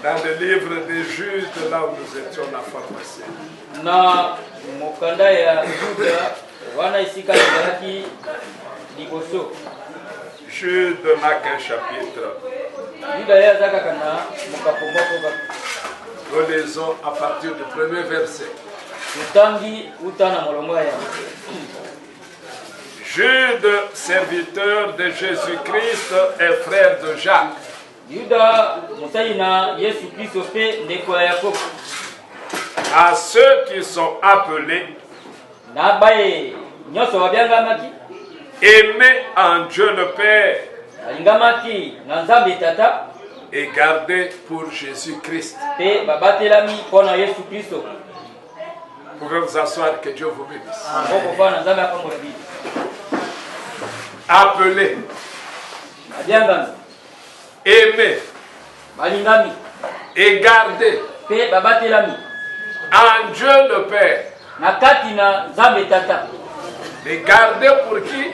Dans le livre des Judes, là où nous étions la pharmacie. Na mokanda ya Juda wana isika yaki liboso. Jude n'a qu'un chapitre. Juda ya zaka kana mokapomoko ba. Nous lisons à partir du premier verset. Utangi utana molongo ya. Jude, serviteur de Jésus-Christ et frère de Jacques. Juda musaina Yesu Kristo pe ndeko ya Yakobo. À ceux qui sont appelés, aimés en Dieu le Père et gardés pour Jésus-Christ. Vous pouvez vous asseoir, que Dieu vous bénisse. Appelés, aimés et gardés en Dieu le Père. Les garder pour qui?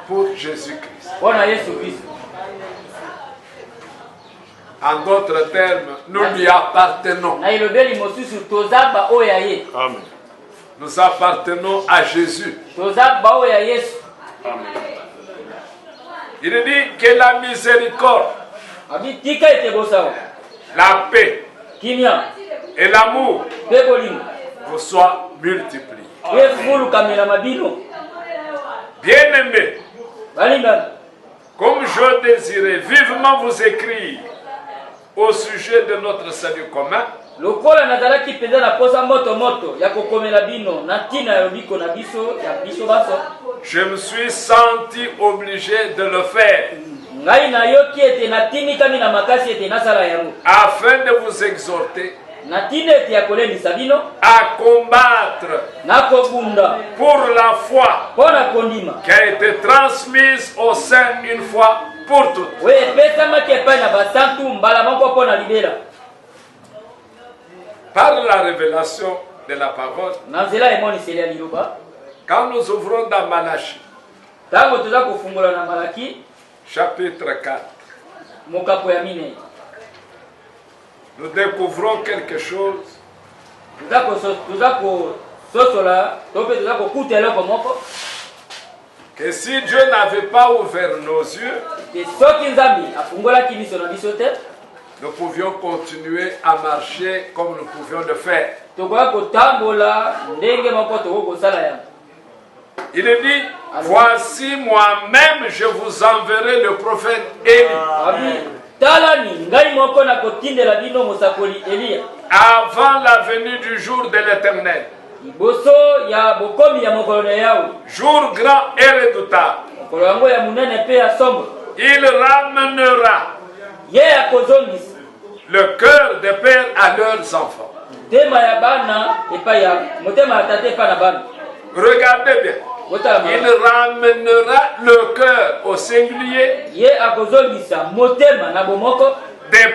Pour Jésus-Christ. En d'autres termes, nous lui appartenons. Amen. Nous appartenons à Jésus. Amen. Il dit que la miséricorde, la paix et l'amour vous soient multipliés. Bien-aimés, comme je désirais vivement vous écrire au sujet de notre salut commun, je me suis senti obligé de le faire afin de vous exhorter à combattre pour la foi qui a été transmise au sein une fois pour toutes. Par la révélation de la parole, quand nous ouvrons dans Malachie, chapitre 4, nous découvrons quelque chose que si Dieu n'avait pas ouvert nos yeux, nous pouvions continuer à marcher comme nous pouvions le faire. Il dit, voici moi-même, je vous enverrai le prophète Élie. Avant la venue du jour de l'Éternel. Jour grand et redoutable. Il ramènera le cœur des pères à leurs enfants. Regardez bien. Il ramènera le cœur au singulier des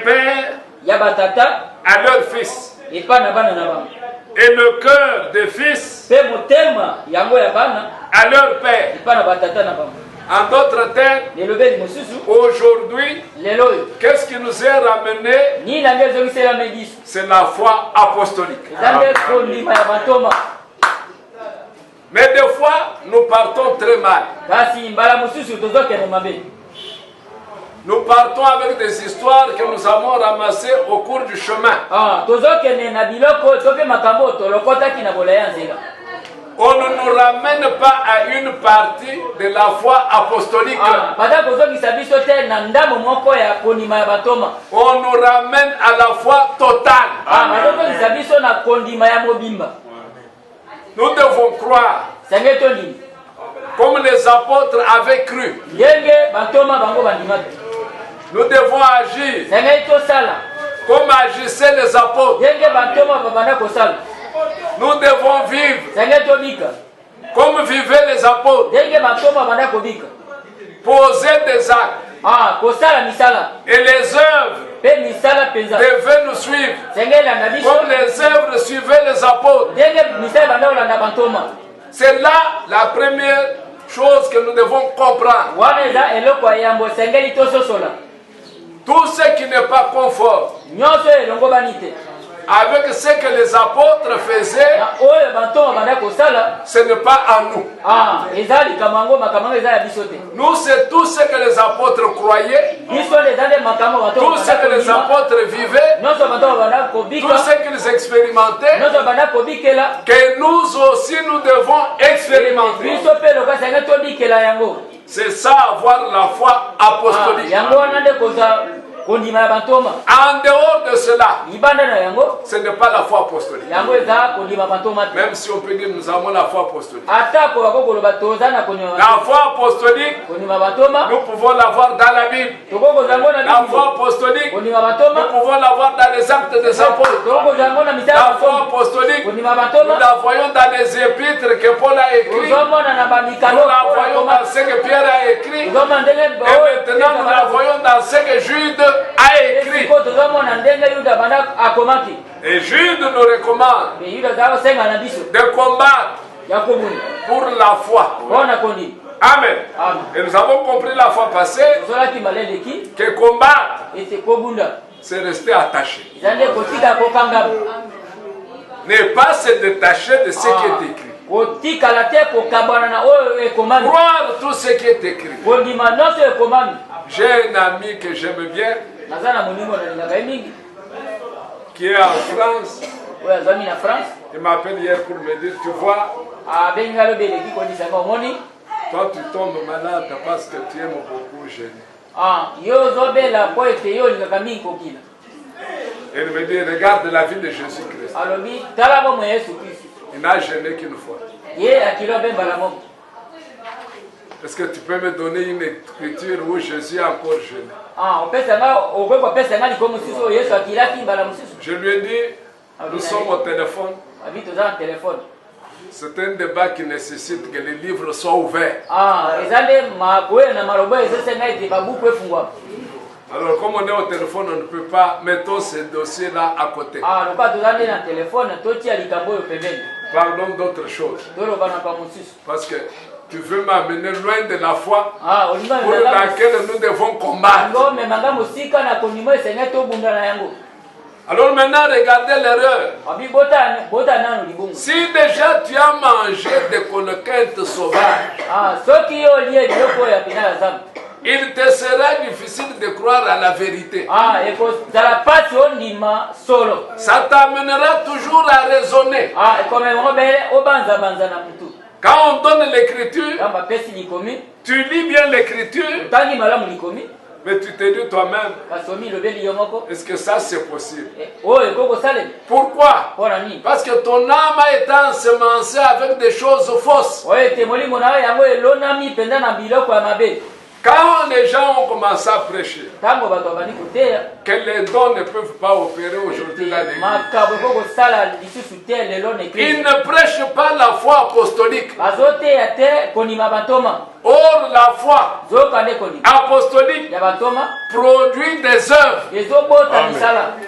pères à leurs fils. Et le cœur des fils à leur père. En d'autres termes, aujourd'hui, qu'est-ce qui nous est ramené? C'est la foi apostolique. Mais des fois, nous partons très mal. Nous partons avec des histoires que nous avons ramassées au cours du chemin. On ne nous ramène pas à une partie de la foi apostolique. On nous ramène à la foi totale. Nous devons croire comme les apôtres avaient cru. Nous devons agir comme agissaient les apôtres. Nous devons vivre comme vivaient les apôtres. Poser des actes. Et les œuvres devaient nous suivre comme les œuvres suivaient les apôtres. C'est là la première chose que nous devons comprendre. Tout ce qui n'est pas conforme avec ce que les apôtres faisaient, ce n'est pas à nous. Nous, c'est tout ce que les apôtres croyaient, tout ce que les apôtres vivaient, tout ce qu'ils expérimentaient, que nous aussi nous devons expérimenter. C'est ça, avoir la foi apostolique. En dehors de cela, ce n'est pas la foi apostolique. Même si on peut dire que nous avons la foi apostolique. La foi apostolique, nous pouvons l'avoir dans la Bible. La foi apostolique, nous pouvons l'avoir dans les actes des apôtres. La foi apostolique, nous la voyons dans les épîtres que Paul a écrits. Nous la voyons dans ce que Pierre a écrit. Et maintenant, nous la voyons dans ce que Jude a écrit. Et Jude nous recommande de combattre pour la foi. Amen. Et nous avons compris la fois passée que combattre, c'est rester attaché. Ne pas se détacher de ce qui est écrit. Croire tout ce qui est écrit. J'ai un ami que j'aime bien, qui est en France. Il m'appelle hier pour me dire, tu vois, toi tu tombes malade parce que tu aimes beaucoup jeûner. Et il me dit, regarde la vie de Jésus-Christ. Il n'a jeûné qu'une fois. Est-ce que tu peux me donner une écriture où Jésus a encore jeûné? Je lui ai dit, nous sommes au téléphone. C'est un débat qui nécessite que les livres soient ouverts. Alors, comme on est au téléphone, on ne peut pas mettre ces dossiers-là à côté. Parlons d'autre chose. Parce que tu veux m'amener loin de la foi pour laquelle nous devons combattre. Alors maintenant, regardez l'erreur. Si déjà tu as mangé des conquêtes sauvages, il te sera difficile de croire à la vérité. Ça t'amènera toujours à raisonner. Quand on donne l'écriture, tu lis bien l'écriture, mais tu te dis toi-même, est-ce que ça c'est possible? Pourquoi? Parce que ton âme a été ensemencée avec des choses fausses. Quand les gens ont commencé à prêcher que les dons ne peuvent pas opérer aujourd'hui dans l'église, ils ne prêchent pas la foi apostolique. Or, la foi apostolique produit des œuvres.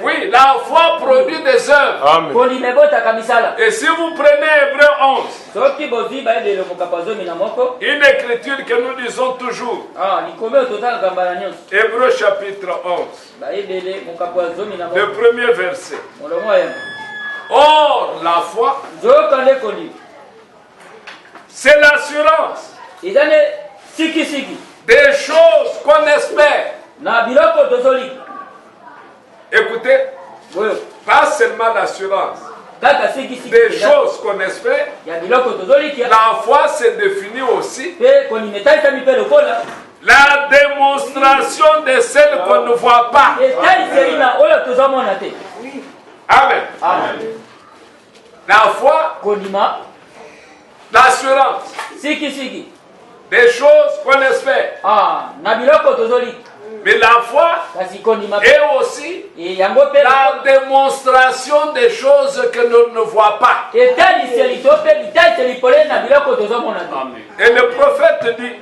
Oui, la foi produit des œuvres. Amen. Et si vous prenez Hébreu 11, une écriture que nous disons toujours, Hébreu chapitre 11, le premier verset. Or, la foi, c'est l'assurance des choses qu'on espère. Écoutez, pas seulement l'assurance des choses qu'on espère. La foi se définit aussi la démonstration de celles qu'on ne voit pas. Amen. La foi, l'assurance des choses qu'on espère. Mais la foi est aussi la démonstration des choses que l'on ne voit pas. Et le prophète dit,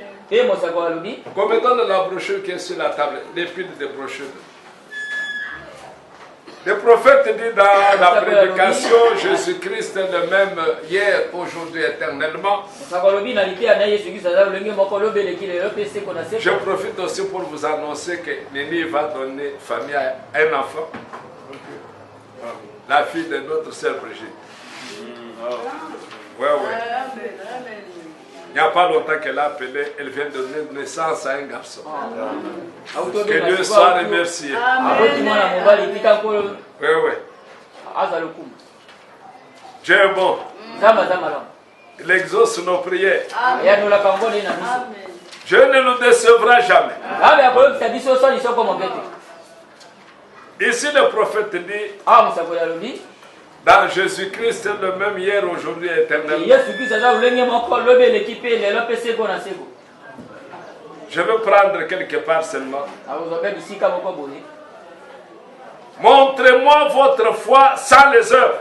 comme étant dans la brochure qui est sur la table, les piles de brochures. Le prophète dit dans la prédication, Jésus-Christ est le même hier, aujourd'hui, éternellement. Je profite aussi pour vous annoncer que Nini va donner famille à un enfant, la fille de notre sœur Brigitte. Oui. Il n'y a pas longtemps qu'elle a appelé, elle vient de donner naissance à un garçon. Que Dieu soit remercié. Oui. Dieu est bon. Il exauce nos prières. Dieu ne nous décevra jamais. Ici le prophète dit, dans Jésus-Christ, le même hier, aujourd'hui et éternellement. Je veux prendre quelque part seulement. Montrez-moi votre foi sans les œuvres.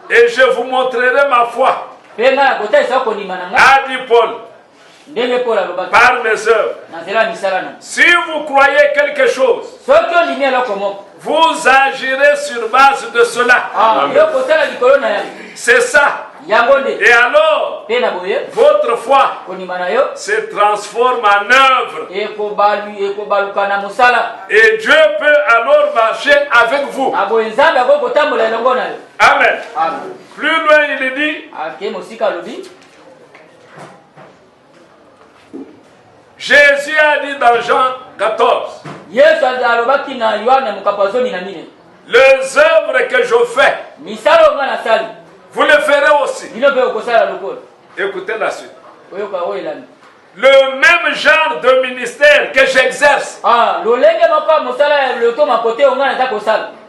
Et je vous montrerai ma foi. A dit Paul. Par mes œuvres. Si vous croyez quelque chose, vous agirez sur base de cela. C'est ça. Et alors, votre foi se transforme en œuvre. Et Dieu peut alors marcher avec vous. Amen. Plus loin, il dit, Jésus a dit dans Jean 14, les œuvres que je fais, vous le ferez aussi. Écoutez la suite. Le même genre de ministère que j'exerce,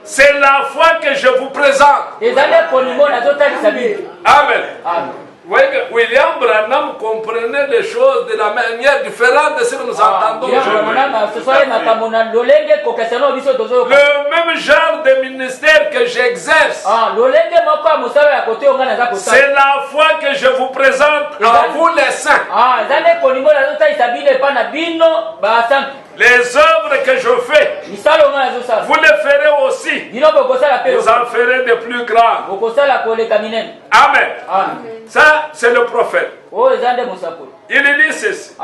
c'est la foi que je vous présente. Amen. Voyez que William Branham comprenait les choses de la manière différente de ce que nous entendons aujourd'hui. Le même genre de ministère que j'exerce, c'est la foi que je vous présente à vous les saints. Les œuvres que je fais, vous les ferez aussi. Vous en ferez de plus grands. Amen. Ça, c'est le prophète. Il dit ceci.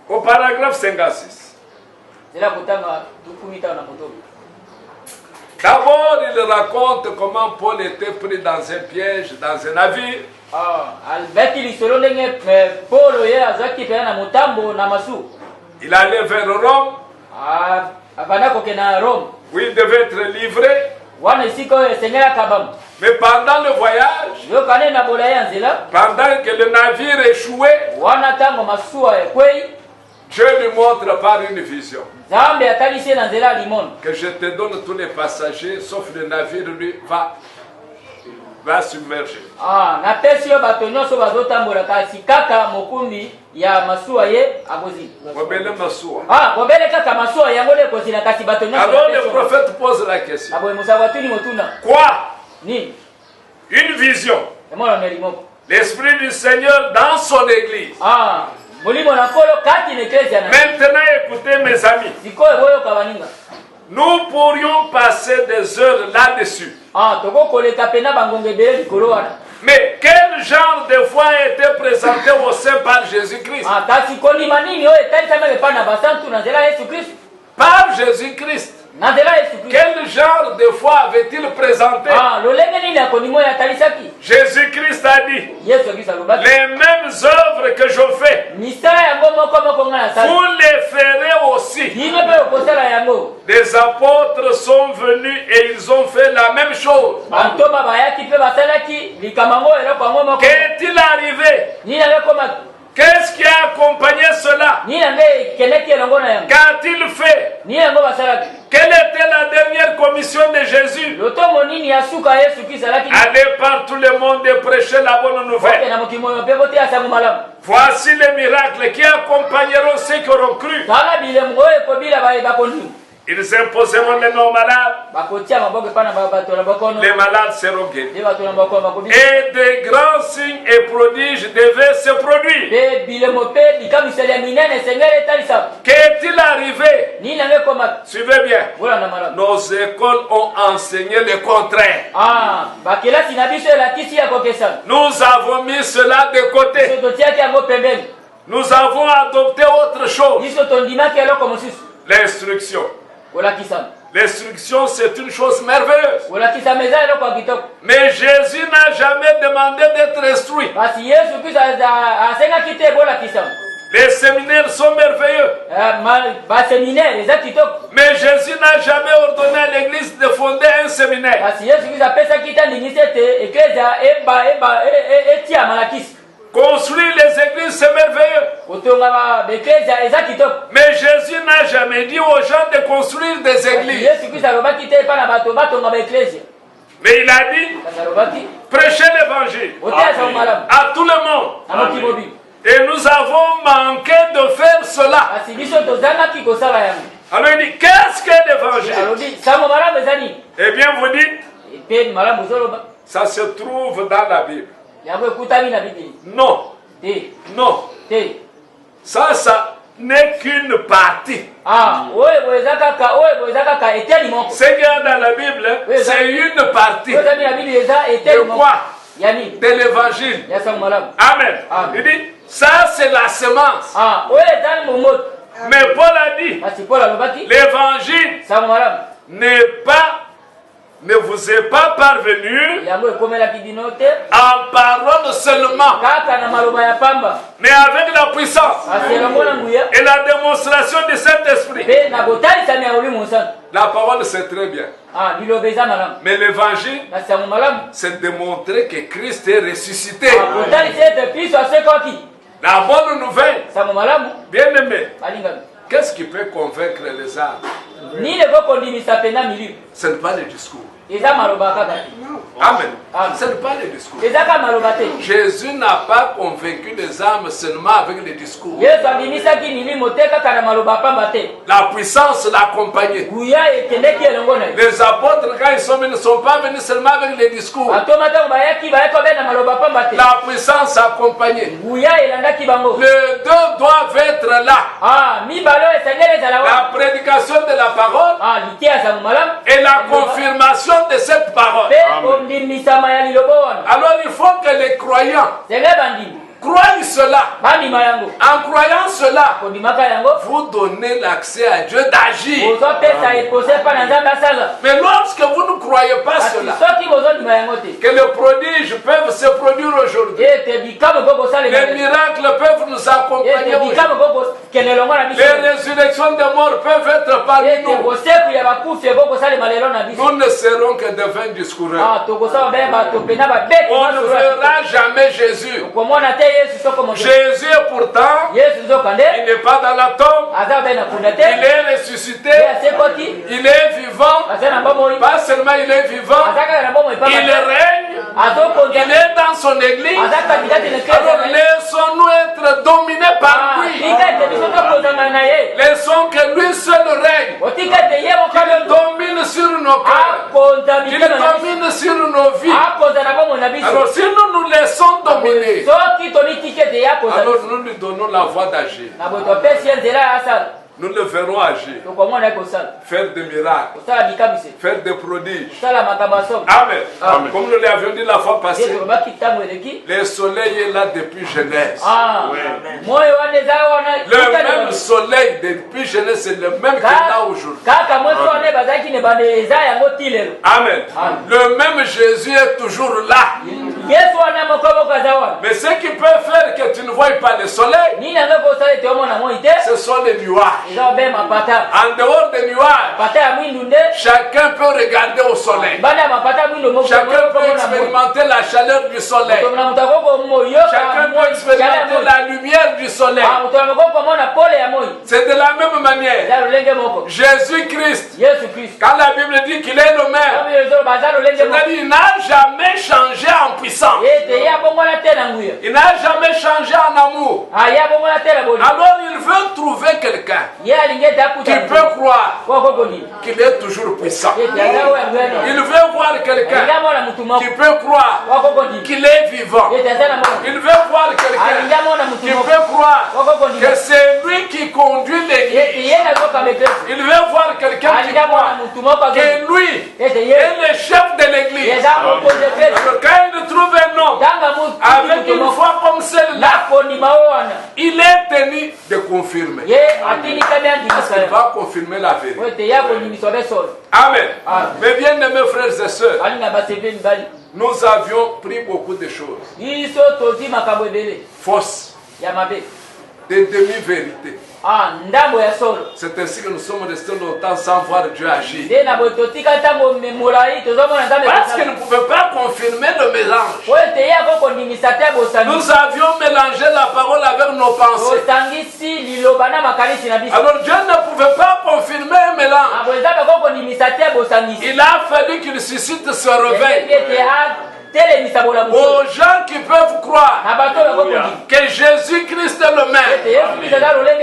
Au paragraphe 56. D'abord, il raconte comment Paul était pris dans un piège, dans un navire. Il allait vers Rome. Où il devait être livré. Mais pendant le voyage, pendant que le navire échouait, Dieu lui montre par une vision que je te donne tous les passagers, sauf le navire, lui, va submerger. Alors le prophète pose la question. Quoi? Une vision. L'Esprit du Seigneur dans son église. Maintenant écoutez mes amis. Nous pourrions passer des heures là-dessus. Mais quel genre de foi a été présenté au sein par Jésus-Christ? Par Jésus-Christ. Quel genre de foi avait-il présenté? Jésus-Christ a dit, les mêmes œuvres que je fais, vous les ferez aussi. Des apôtres sont venus et ils ont fait la même chose. Qu'est-il arrivé? Qu'est-ce qui a accompagné cela? Qu'a-t-il fait? Quelle était la dernière commission de Jésus? Aller par tout le monde et prêcher la bonne nouvelle. Voici les miracles qui accompagneront ceux qui auront cru. Ils imposeront les mains aux malades. Les malades seront guéris. Et des grands signes et prodiges devaient se produire. Qu'est-il arrivé? Suivez bien. Nos écoles ont enseigné le contraire. Nous avons mis cela de côté. Nous avons adopté autre chose. L'instruction. L'instruction, c'est une chose merveilleuse. Mais Jésus n'a jamais demandé d'être instruit. Les séminaires sont merveilleux. Mais Jésus n'a jamais ordonné à l'église de fonder un séminaire. Construire les églises, c'est merveilleux. Mais Jésus n'a jamais dit aux gens de construire des églises. Mais il a dit, prêchez l'évangile à tout le monde. Amen. Et nous avons manqué de faire cela. Alors il dit, qu'est-ce que l'évangile? Eh bien vous dites, ça se trouve dans la Bible. Non. Non. Ça n'est qu'une partie. Ce qu'il y a dans la Bible, c'est une partie. De quoi? De l'évangile. Amen. Il dit, ça c'est la semence. Mais Paul a dit, l'évangile ne vous est pas parvenu en parole seulement, mais avec la puissance et la démonstration du Saint-Esprit. La parole, c'est très bien. Mais l'évangile, c'est démontrer que Christ est ressuscité. La bonne nouvelle, bien aimé, qu'est-ce qui peut convaincre les âmes? Ce n'est pas le discours. Amen. Ce n'est pas le discours. Jésus n'a pas convaincu les âmes seulement avec le discours. La puissance l'accompagnait. Les apôtres, quand ils sont venus, ne sont pas venus seulement avec le discours. La puissance accompagnait. Les deux doivent être là. La prédication de la parole et la confirmation de cette parole. Alors il faut que les croyants croyez cela. En croyant cela, vous donnez l'accès à Dieu d'agir. Mais lorsque vous ne croyez pas cela, que les prodiges peuvent se produire aujourd'hui, les miracles peuvent nous accompagner aujourd'hui, les résurrections des morts peuvent être parmi nous, nous ne serons que de vains discoureurs. On ne verra jamais Jésus. Jésus est pourtant, il n'est pas dans la tombe, il est ressuscité, il est vivant, pas seulement il est vivant, il règne, il est dans son église. Alors laissons-nous être dominés par lui. Laissons que lui seul règne, qu'il domine sur nos cœurs, qu'il domine sur nos vies. Alors si nous nous laissons dominer, alors nous lui donnons la voie d'agir. Nous le verrons agir, faire des miracles, faire des prodiges. Amen. Amen. Comme nous l'avions dit la fois passée, le soleil est là depuis Genèse. Le même soleil depuis Genèse, c'est le même qui est là aujourd'hui. Amen. Le même Jésus est toujours là. Mais ce qui peut faire que tu ne vois pas le soleil, ce sont les nuages. En dehors des nuages, chacun peut regarder au soleil. Chacun peut expérimenter la chaleur du soleil. Chacun peut expérimenter la lumière du soleil. C'est de la même manière. Jésus-Christ, quand la Bible dit qu'il est le même, c'est-à-dire qu'il n'a jamais changé en puissance. Il n'a jamais changé en amour. Alors il veut trouver quelqu'un qui peut croire qu'il est toujours puissant. Il veut voir quelqu'un qui peut croire qu'il est vivant. Il veut voir quelqu'un qui peut croire que c'est lui qui conduit l'église. Il veut voir quelqu'un qui croit que lui est le chef de l'église. Quand il trouve un homme avec une foi comme celle-là, il est tenu de confirmer. Parce qu'il va confirmer la vérité. Amen. Mes bien-aimés frères et sœurs, nous avions pris beaucoup de choses fausses, des demi-vérités. C'est ainsi que nous sommes restés longtemps sans voir Dieu agir. Parce qu'il ne pouvait pas confirmer le mélange. Nous avions mélangé la parole avec nos pensées. Alors Dieu ne pouvait pas confirmer un mélange. Il a fallu qu'il suscite ce réveil aux gens qui peuvent croire que Jésus-Christ est le Maître.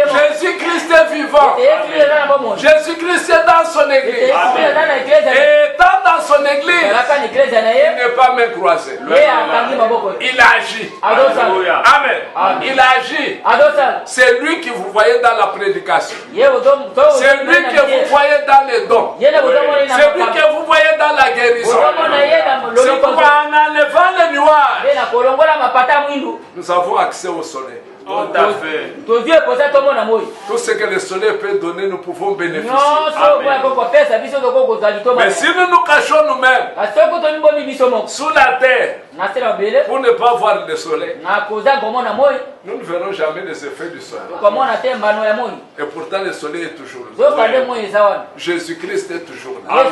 Jésus-Christ est vivant. Jésus-Christ est dans son église. Et étant dans son église, il n'est pas main croisée. Il agit. Amen. Il agit. C'est lui que vous voyez dans la prédication. C'est lui que vous voyez dans les dons. C'est lui que vous voyez dans la guérison. C'est pourquoi en enlevant les nuages, nous avons accès au soleil. Tout à fait. Tout ce que le soleil peut donner, nous pouvons bénéficier. Mais si nous nous cachons nous-mêmes sous la terre pour ne pas voir le soleil, nous ne verrons jamais les effets du soleil. Et pourtant le soleil est toujours là. Jésus-Christ est toujours là.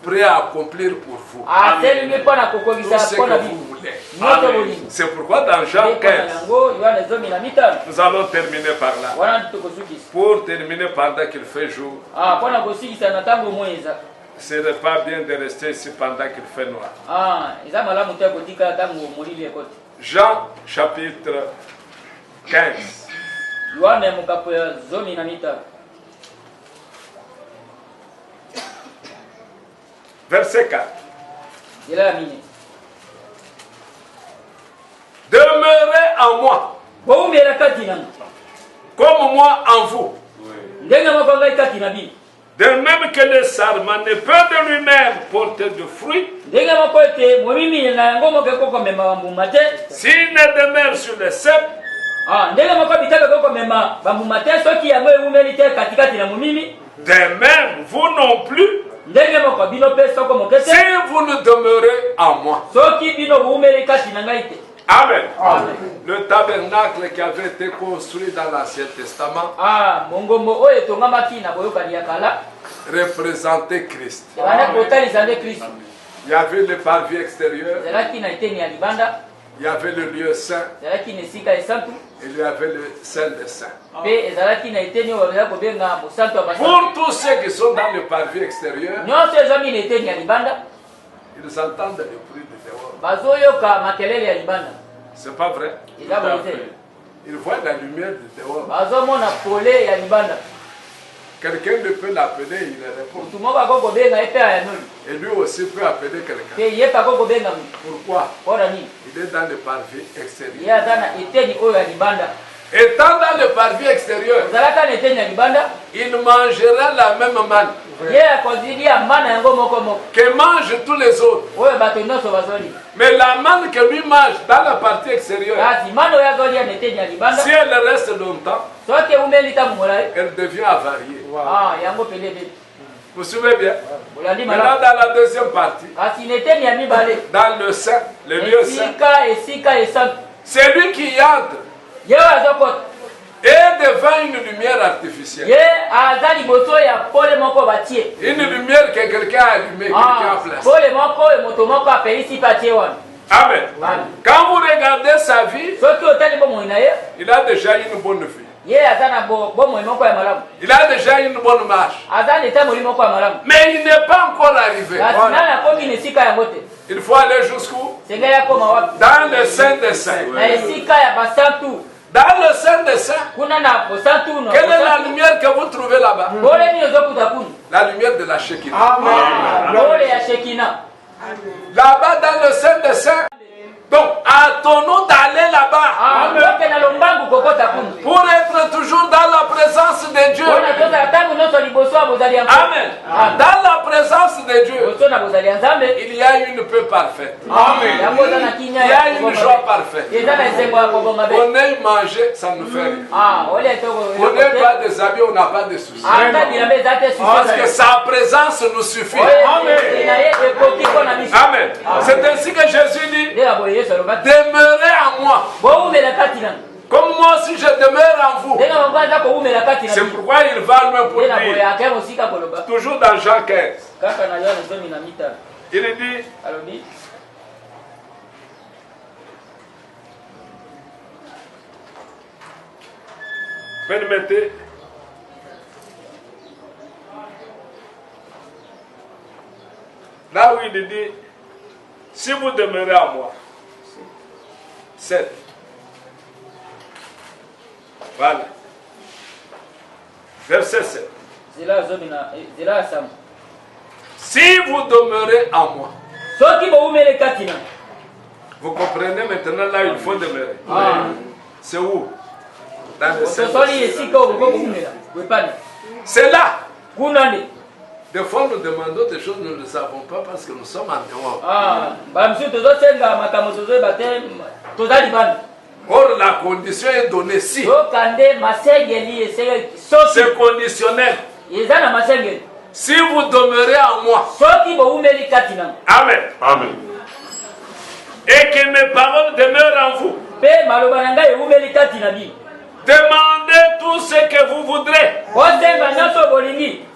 Prêt à accomplir pour vous tout ce que vous voulez. C'est pourquoi dans Jean 15, nous allons terminer par là. Pour terminer pendant qu'il fait jour, ce n'est pas bien de rester ici pendant qu'il fait noir. Jean chapitre 15. Verset 4. Demeurez en moi, comme moi en vous. De même que le sarment ne peut de lui-même porter de fruits, s'il ne demeure sur le cep, de même vous non plus, si vous ne demeurez en moi. Amen. Le tabernacle qui avait été construit dans l'Ancien Testament représentait Christ. Il y avait le parvis extérieur, il y avait le lieu saint, et il y avait le Saint des Saints. Pour tous ceux qui sont dans le parvis extérieur, ils entendent le bruit de dehors. C'est pas vrai? Ils voient la lumière de dehors. Quelqu'un ne peut l'appeler, il répond. Et lui aussi peut appeler quelqu'un. Pourquoi? Il est dans le parvis extérieur. Étant dans le parvis extérieur, il mangera la même manne que mangent tous les autres. Mais la manne que lui mange dans la partie extérieure, si elle reste longtemps, elle devient avariée. Vous vous souvenez bien? Maintenant dans la deuxième partie, dans le saint, le lieu saint, c'est lui qui entre et devant une lumière artificielle. Une lumière que quelqu'un a allumée, quelqu'un a placée. Amen. Quand vous regardez sa vie, il a déjà une bonne vie. Il a déjà une bonne marche. Mais il n'est pas encore arrivé. Il faut aller jusqu'où? Dans le Saint des Saints. Dans le Saint des Saints. Quelle est la lumière que vous trouvez là-bas? La lumière de la Shekinah. Là-bas dans le Saint des Saints. Donc, attendons d'aller là-bas pour être toujours dans la présence de Dieu. Amen. Dans la présence de Dieu, il y a une paix parfaite. Amen. Il y a une joie parfaite. On aime manger, ça ne fait rien. On n'aime pas des habits, on n'a pas de soucis. Parce que sa présence nous suffit. Amen. C'est ainsi que Jésus dit: demeurez en moi. Comme moi aussi je demeure en vous. C'est pourquoi il va loin pour dire. Toujours dans Jean 15. Il dit: permettez. Là où il dit: si vous demeurez en moi. 7. Voilà. Verset 7. Si vous demeurez en moi. Vous comprenez maintenant là où il faut demeurer. C'est où? Dans le Saint. C'est là. Des fois, nous demandons des choses, nous ne le savons pas parce que nous sommes en dehors. Or, la condition est donnée si. C'est conditionnel. Si vous demeurez en moi. Amen. Amen. Et que mes paroles demeurent en vous. Demandez tout ce que vous voudrez.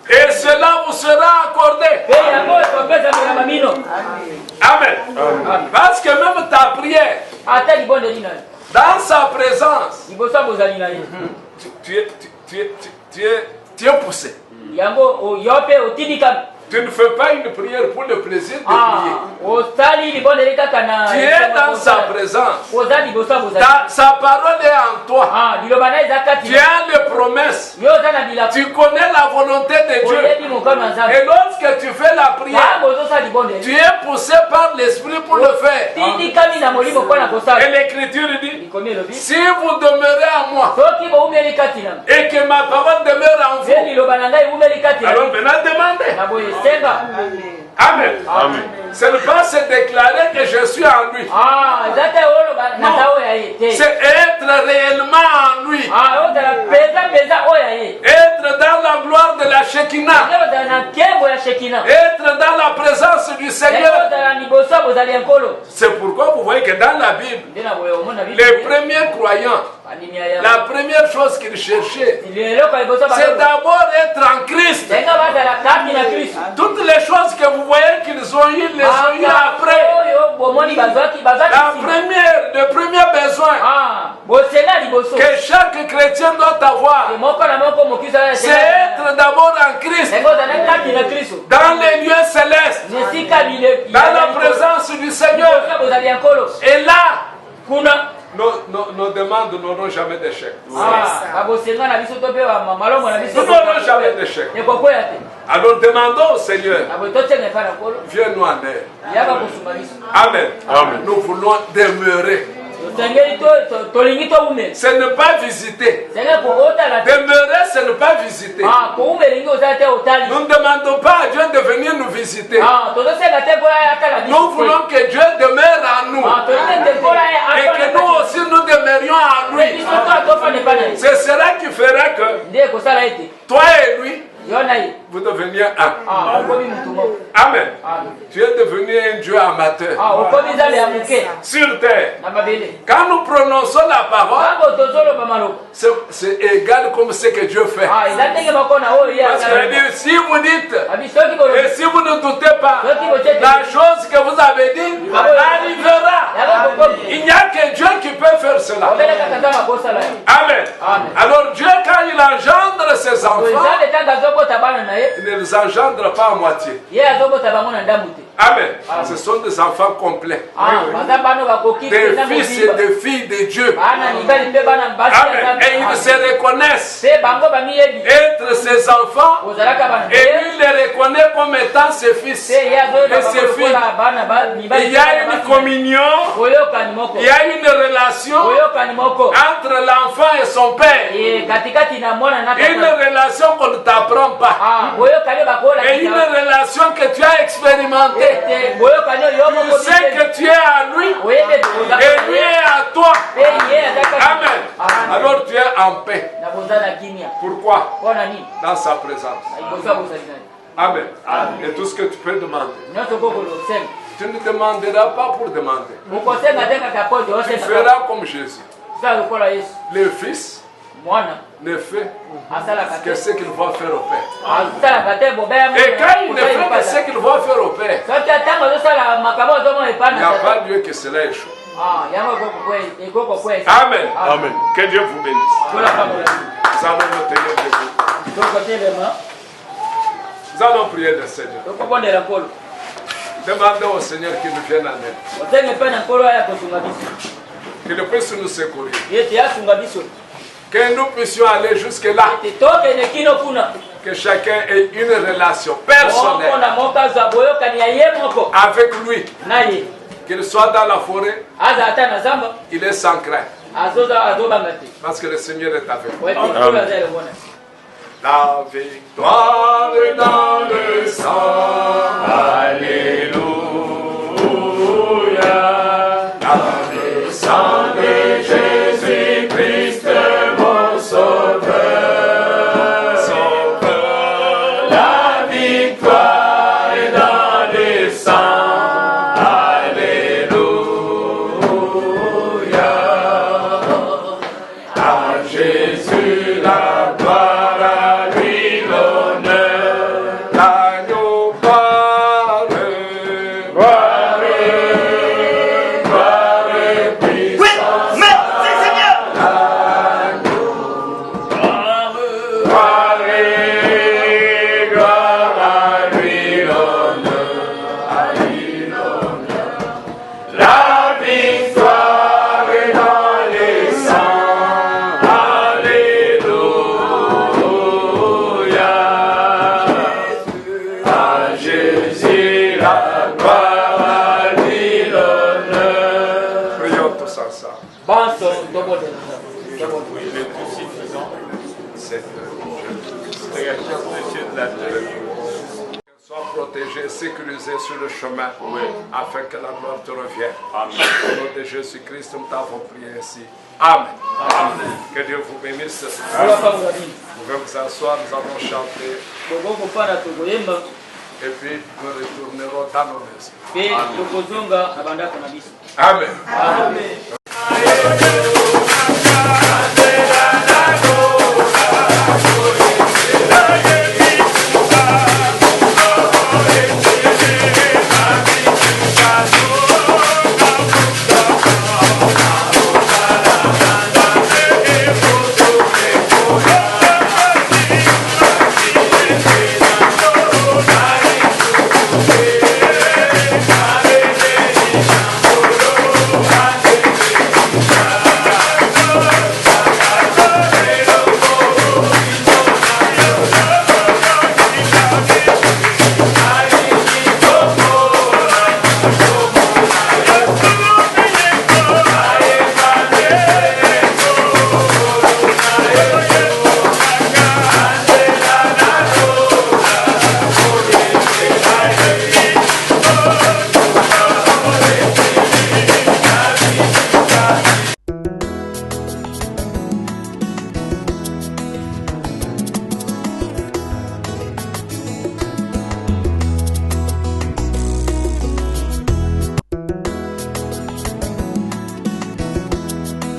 Et cela vous sera accordé. Amen. Amen. Parce que même ta prière, dans sa présence, tu es poussé. Tu ne fais pas une prière pour le plaisir de prier. Tu es dans sa présence. Sa parole est en toi. Tu as les promesses. Tu connais la volonté de Dieu. Et lorsque tu fais la prière, tu es poussé par l'Esprit pour le faire. Et l'Écriture dit: si vous demeurez en moi et que ma parole demeure en vous, alors maintenant demandez. Amen. Amen. Ce n'est pas se déclarer que je suis en lui. Non. C'est être réellement en lui. Être dans la gloire de la Shekinah. Être dans la présence du Seigneur. C'est pourquoi vous voyez que dans la Bible, les premiers croyants, la première chose qu'ils cherchaient, c'est d'abord être en Christ. Toutes les choses que vous voyez qu'ils ont eues, les ont eues après. Le premier besoin que chaque chrétien doit avoir, c'est être d'abord en Christ, dans les lieux célestes, dans la présence du Seigneur. Et là, nos demandes n'auront jamais d'échec. Nous n'aurons jamais d'échec. Alors demandons au Seigneur, viens-nous en aide. Amen. Amen. Nous voulons demeurer. Ce n'est pas visiter. Demeurer, ce n'est pas visiter. Nous ne demandons pas à Dieu de venir nous visiter. Nous voulons que Dieu demeure en nous. Et que nous aussi nous demeurions en lui. C'est cela qui fera que toi et lui, vous deveniez un. Amen. Tu es devenu un Dieu amateur sur terre. Quand nous prononçons la parole, c'est égal comme ce que Dieu fait. Parce qu'il dit, si vous dites, et si vous ne doutez pas, la chose que vous avez dit arrivera. Il n'y a que Dieu qui peut faire cela. Amen. Alors Dieu, quand il engendre ses enfants, il ne les engendre pas à moitié. Amen. Ce sont des enfants complets. Des fils et des filles de Dieu. Amen. Et ils se reconnaissent être ses enfants. Et lui les reconnaît comme étant ses fils et ses filles. Il y a une communion. Il y a une relation entre l'enfant et son père. Une relation qu'on ne t'apprend pas. Et une relation que tu as expérimentée. Tu sais que tu es à lui et lui est à toi. Amen. Alors tu es en paix. Pourquoi? Dans sa présence. Amen. Et tout ce que tu peux demander. Tu ne demanderas pas pour demander. Tu feras comme Jésus. Le Fils ne fait que ce qu'il va faire au Père. Et quand il ne fait que ce qu'il va faire au Père, il n'y a pas lieu que cela échoue. Amen. Amen. Que Dieu vous bénisse. Nous allons nous tenir debout. Nous allons prier le Seigneur. Demandons au Seigneur qu'il nous vienne en aide. Qu'il puisse nous secourir. Que nous puissions aller jusque-là. Que chacun ait une relation personnelle avec lui. Qu'il soit dans la forêt, il est sans crainte. Parce que le Seigneur est avec nous. La victoire est dans le sang. Alléluia. Le sang de Jésus-Christ, mon sauveur. La victoire est dans le sang. Alléluia. À Jésus la gloire. Sois protégé, sécurisé sur le chemin, afin que la gloire te revienne. Amen. Au nom de Jésus-Christ, nous t'avons prié ainsi. Amen. Amen. Que Dieu vous bénisse. Vous pouvez vous asseoir, nous allons chanter. Et puis nous retournerons dans nos maisons. Amen. Amen.